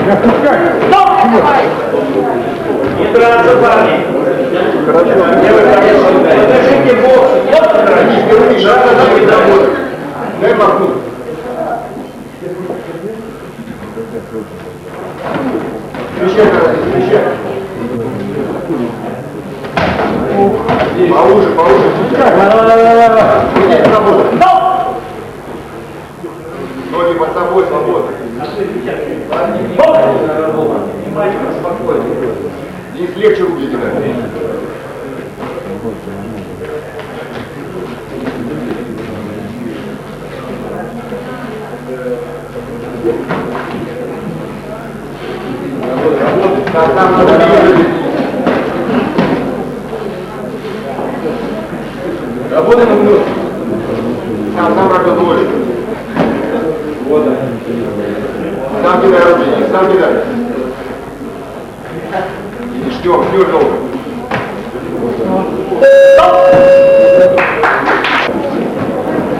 Не отпускай! Не драться, парни! Хорошо. Покажите бокс! Дай махнуть. Встречай, встречай. Поуже, поуже. Идите работать. Ноги под собой, свободно. Внимательно, спокойно. Денис, легче руки кидать. Там надо работай на минуту. Сам работай. Вот. Сам кидай руки, сам кидай. И ждем долго.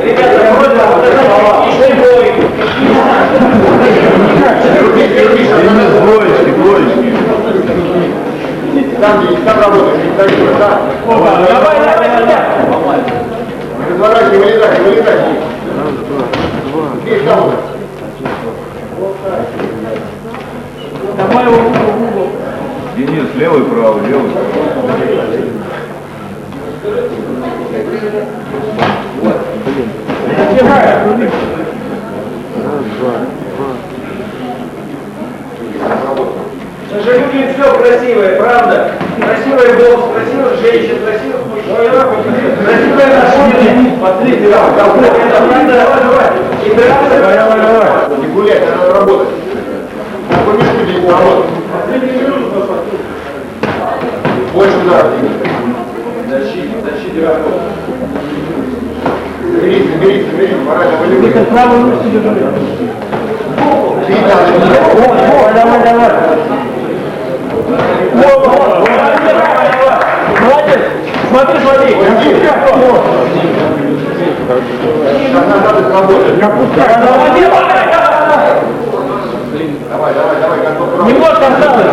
Ребята, пошли бой! Двоечки. Там работаешь, да. Давай! Разворачивай, вылезай. Здесь кого-то. Давай его в угол. Денис, левый, правый, левый. К сожалению, все красивое, правда? Красивый бокс, красивых женщин, красивых мужчин, красивое отношение. Смотрите, да, давай. И драться. Давай. Не гулять, надо работать. Помешку не работать. Больше ударов. Защите работу. Берите, морально волевые. Правую руку себе давай. Давай. Молодец. Смотри. Надо работать. Давай, готов. Давай, готов. Немножко осталось.